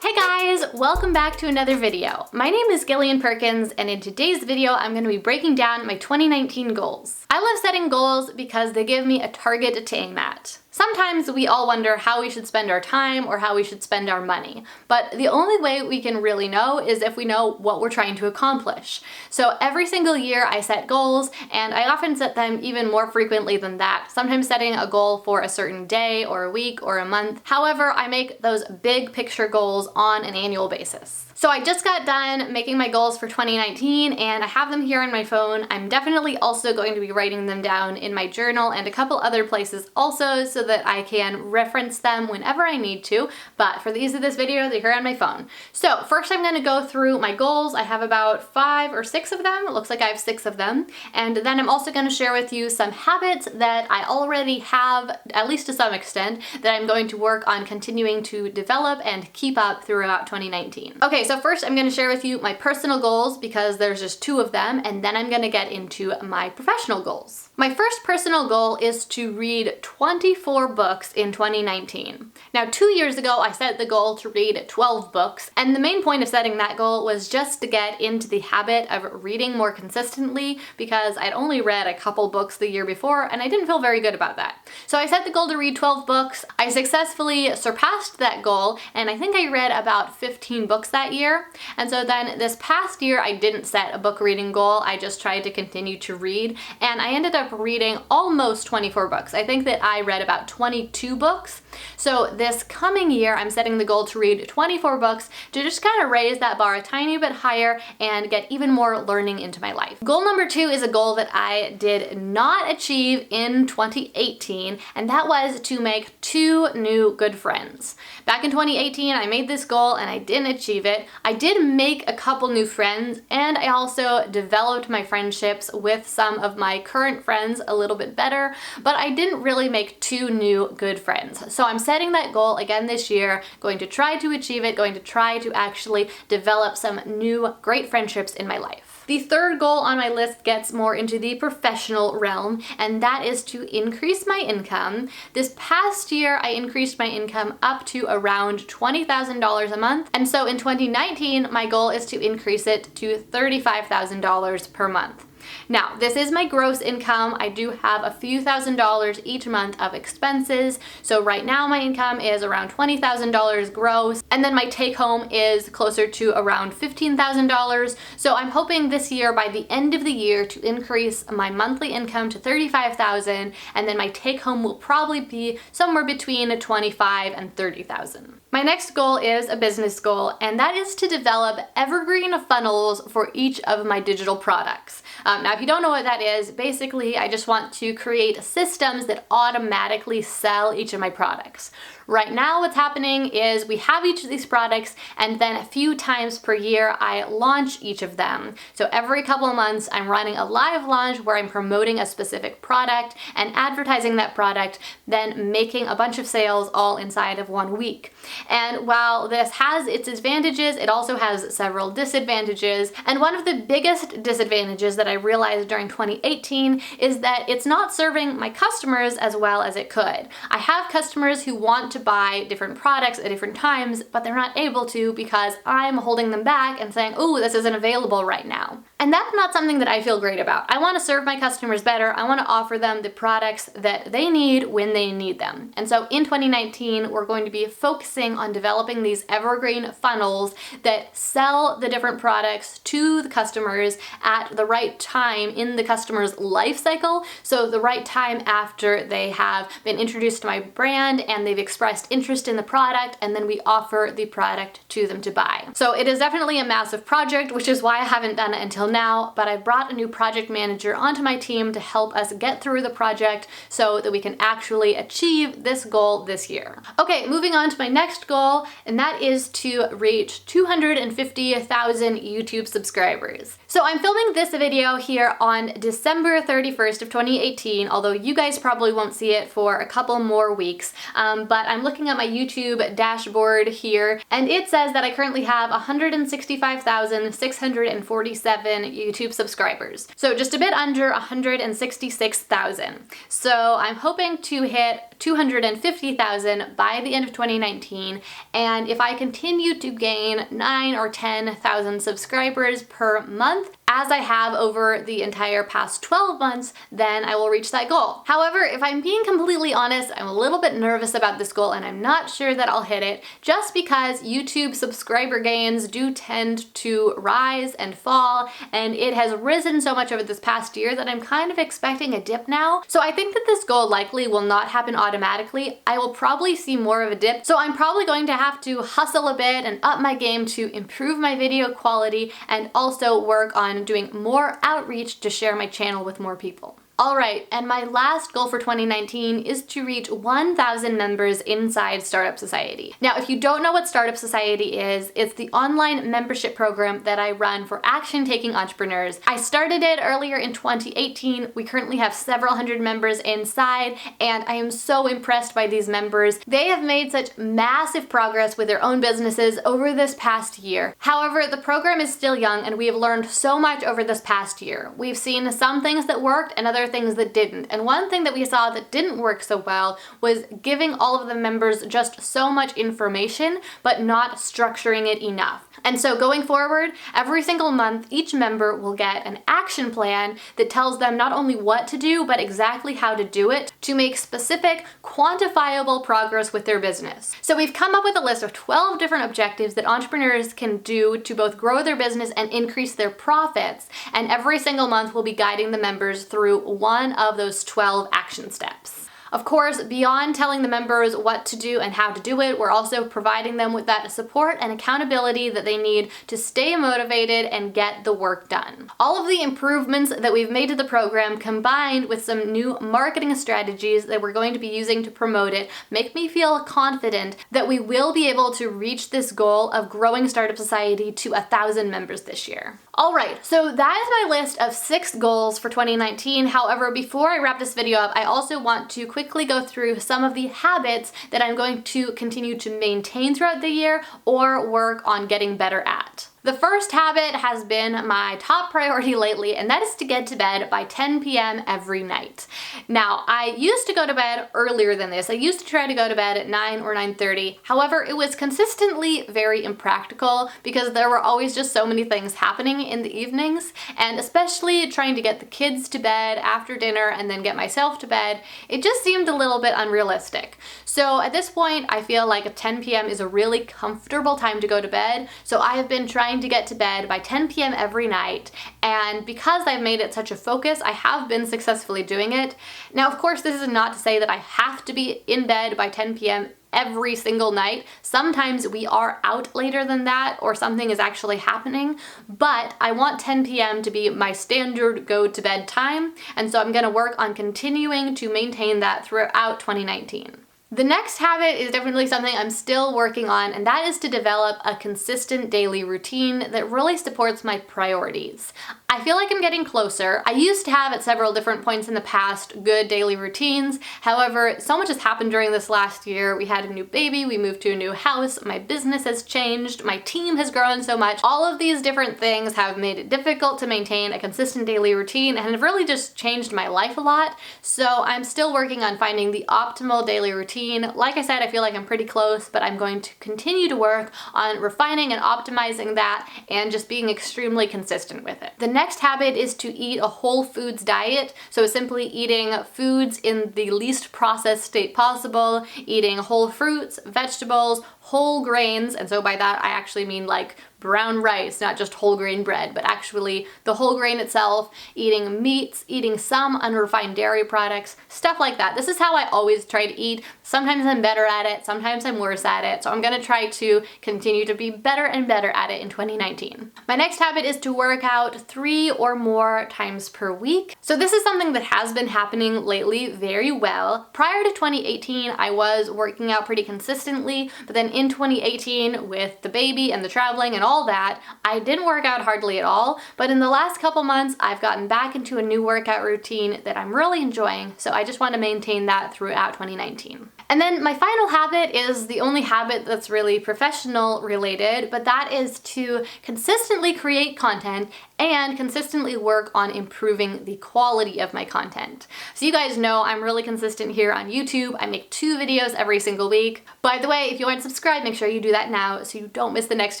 Hey guys, welcome back to another video. My name is Gillian Perkins, and in today's video, I'm going to be breaking down my 2019 goals. I love setting goals because they give me a target to aim at. Sometimes we all wonder how we should spend our time or how we should spend our money, but the only way we can really know is if we know what we're trying to accomplish. So every single year I set goals, and I often set them even more frequently than that, sometimes setting a goal for a certain day or a week or a month. However, I make those big picture goals on an annual basis. So I just got done making my goals for 2019 and I have them here on my phone. I'm definitely also going to be writing them down in my journal and a couple other places also so that I can reference them whenever I need to, but for the ease of this video, they're here on my phone. So first I'm gonna go through my goals. I have about 5 or 6 of them. It looks like I have 6 of them. And then I'm also gonna share with you some habits that I already have, at least to some extent, that I'm going to work on continuing to develop and keep up throughout 2019. Okay, so first I'm gonna share with you my personal goals because there's just 2 of them, and then I'm gonna get into my professional goals. My first personal goal is to read 24 books in 2019. Now, 2 years ago, I set the goal to read 12 books, and the main point of setting that goal was just to get into the habit of reading more consistently because I'd only read a couple books the year before, and I didn't feel very good about that. So I set the goal to read 12 books. I successfully surpassed that goal, and I think I read about 15 books that year. And so then this past year, I didn't set a book reading goal. I just tried to continue to read, and I ended up reading almost 24 books. I think that I read about 22 books. So this coming year, I'm setting the goal to read 24 books to just kind of raise that bar a tiny bit higher and get even more learning into my life. Goal number 2 is a goal that I did not achieve in 2018, and that was to make 2 new good friends. Back in 2018, I made this goal and I didn't achieve it. I did make a couple new friends, and I also developed my friendships with some of my current friends a little bit better, but I didn't really make 2 new good friends. So I'm setting that goal again this year, going to try to achieve it, going to try to actually develop some new great friendships in my life. The third goal on my list gets more into the professional realm, and that is to increase my income. This past year, I increased my income up to around $20,000 a month, and so in 2019, my goal is to increase it to $35,000 per month. Now, this is my gross income. I do have a few $1,000s each month of expenses. So right now my income is around $20,000 gross, and then my take home is closer to around $15,000. So I'm hoping this year, by the end of the year, to increase my monthly income to $35,000, and then my take home will probably be somewhere between $25,000 and $30,000. My next goal is a business goal, and that is to develop evergreen funnels for each of my digital products. Now, if you don't know what that is, basically I just want to create systems that automatically sell each of my products. Right now what's happening is we have each of these products, and then a few times per year I launch each of them. So every couple of months I'm running a live launch where I'm promoting a specific product and advertising that product, then making a bunch of sales all inside of 1 week. And while this has its advantages, it also has several disadvantages. And one of the biggest disadvantages that I realized during 2018 is that it's not serving my customers as well as it could. I have customers who want to buy different products at different times, but they're not able to because I'm holding them back and saying, "Oh, this isn't available right now." And that's not something that I feel great about. I want to serve my customers better. I want to offer them the products that they need when they need them. And so in 2019, we're going to be focusing on developing these evergreen funnels that sell the different products to the customers at the right time in the customer's life cycle. So the right time after they have been introduced to my brand and they've expressed interest in the product, and then we offer the product to them to buy. So it is definitely a massive project, which is why I haven't done it until now, but I brought a new project manager onto my team to help us get through the project so that we can actually achieve this goal this year. Okay, moving on to my next goal, and that is to reach 250,000 YouTube subscribers. So I'm filming this video here on December 31st of 2018, although you guys probably won't see it for a couple more weeks, but I'm looking at my YouTube dashboard here, and it says that I currently have 165,647 YouTube subscribers. So just a bit under 166,000. So I'm hoping to hit 250,000 by the end of 2019, and if I continue to gain 9 or 10,000 subscribers per month, as I have over the entire past 12 months, then I will reach that goal. However, if I'm being completely honest, I'm a little bit nervous about this goal and I'm not sure that I'll hit it, just because YouTube subscriber gains do tend to rise and fall, and it has risen so much over this past year that I'm kind of expecting a dip now. So I think that this goal likely will not happen automatically. I will probably see more of a dip, so I'm probably going to have to hustle a bit and up my game to improve my video quality and also work on doing more outreach to share my channel with more people. Alright, and my last goal for 2019 is to reach 1,000 members inside Startup Society. Now, if you don't know what Startup Society is, it's the online membership program that I run for action-taking entrepreneurs. I started it earlier in 2018. We currently have several hundred members inside, and I am so impressed by these members. They have made such massive progress with their own businesses over this past year. However, the program is still young, and we have learned so much over this past year. We've seen some things that worked and other things that didn't. And one thing that we saw that didn't work so well was giving all of the members just so much information, but not structuring it enough. And so going forward, every single month, each member will get an action plan that tells them not only what to do, but exactly how to do it to make specific, quantifiable progress with their business. So we've come up with a list of 12 different objectives that entrepreneurs can do to both grow their business and increase their profits. And every single month, we'll be guiding the members through one of those 12 action steps. Of course, beyond telling the members what to do and how to do it, we're also providing them with that support and accountability that they need to stay motivated and get the work done. All of the improvements that we've made to the program, combined with some new marketing strategies that we're going to be using to promote it, make me feel confident that we will be able to reach this goal of growing Startup Society to 1,000 members this year. Alright, so that is my list of 6 goals for 2019. However, before I wrap this video up, I also want to quickly go through some of the habits that I'm going to continue to maintain throughout the year or work on getting better at. The first habit has been my top priority lately, and that is to get to bed by 10 p.m. every night. Now, I used to go to bed earlier than this. I used to try to go to bed at 9 or 9:30. However, it was consistently very impractical because there were always just so many things happening in the evenings, and especially trying to get the kids to bed after dinner and then get myself to bed, it just seemed a little bit unrealistic. So at this point, I feel like 10 p.m. is a really comfortable time to go to bed, so I have been trying to get to bed by 10 p.m. every night, and because I've made it such a focus, I have been successfully doing it. Now, of course, this is not to say that I have to be in bed by 10 p.m. every single night. Sometimes we are out later than that, or something is actually happening, but I want 10 p.m. to be my standard go to bed time, and so I'm gonna work on continuing to maintain that throughout 2019. The next habit is definitely something I'm still working on, and that is to develop a consistent daily routine that really supports my priorities. I feel like I'm getting closer. I used to have at several different points in the past good daily routines. However, so much has happened during this last year. We had a new baby, we moved to a new house, my business has changed, my team has grown so much. All of these different things have made it difficult to maintain a consistent daily routine and have really just changed my life a lot. So I'm still working on finding the optimal daily routine. Like I said, I feel like I'm pretty close, but I'm going to continue to work on refining and optimizing that and just being extremely consistent with it. The next habit is to eat a whole foods diet. So simply eating foods in the least processed state possible, eating whole fruits, vegetables, whole grains, and so by that I actually mean like brown rice, not just whole grain bread, but actually the whole grain itself, eating meats, eating some unrefined dairy products, stuff like that. This is how I always try to eat. Sometimes I'm better at it, sometimes I'm worse at it, so I'm gonna try to continue to be better and better at it in 2019. My next habit is to work out 3 or more times per week. So this is something that has been happening lately very well. Prior to 2018, I was working out pretty consistently, but then in 2018, with the baby and the traveling and all that, I didn't work out hardly at all, but in the last couple months, I've gotten back into a new workout routine that I'm really enjoying, so I just want to maintain that throughout 2019. And then my final habit is the only habit that's really professional related, but that is to consistently create content and consistently work on improving the quality of my content. So you guys know I'm really consistent here on YouTube. I make 2 videos every single week. By the way, if you aren't subscribed, make sure you do that now so you don't miss the next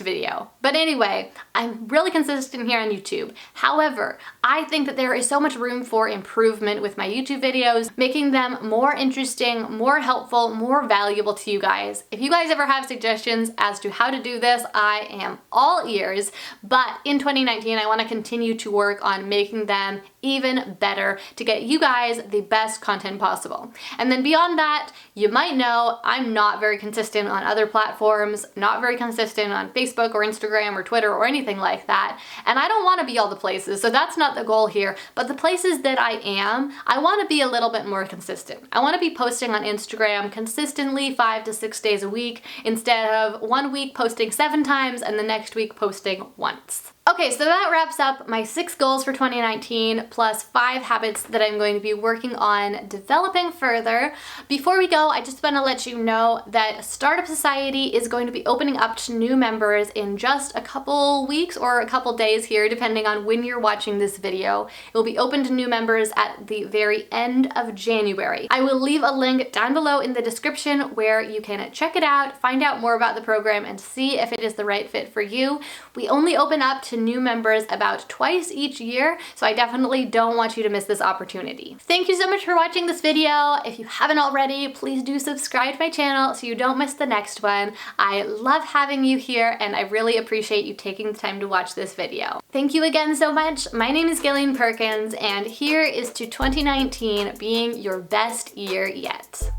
video. But anyway, I'm really consistent here on YouTube. However, I think that there is so much room for improvement with my YouTube videos, making them more interesting, more helpful, more valuable to you guys. If you guys ever have suggestions as to how to do this, I am all ears. But in 2019, I want to continue to work on making them even better to get you guys the best content possible. And then beyond that, you might know I'm not very consistent on other platforms, not very consistent on Facebook or Instagram or Twitter or anything like that. And I don't want to be all the places, so that's not the goal here. But the places that I am, I want to be a little bit more consistent. I want to be posting on Instagram consistently 5 to 6 days a week instead of one week posting 7 times and the next week posting once. Okay, so that wraps up my 6 goals for 2019 plus 5 habits that I'm going to be working on developing further. Before we go, I just want to let you know that Startup Society is going to be opening up to new members in just a couple weeks or a couple days here, depending on when you're watching this video. It will be open to new members at the very end of January. I will leave a link down below in the description where you can check it out, find out more about the program, and see if it is the right fit for you. We only open up to new members about twice each year, so I definitely don't want you to miss this opportunity. Thank you so much for watching this video. If you haven't already, please do subscribe to my channel so you don't miss the next one. I love having you here and I really appreciate you taking the time to watch this video. Thank you again so much. My name is Gillian Perkins and here is to 2019 being your best year yet.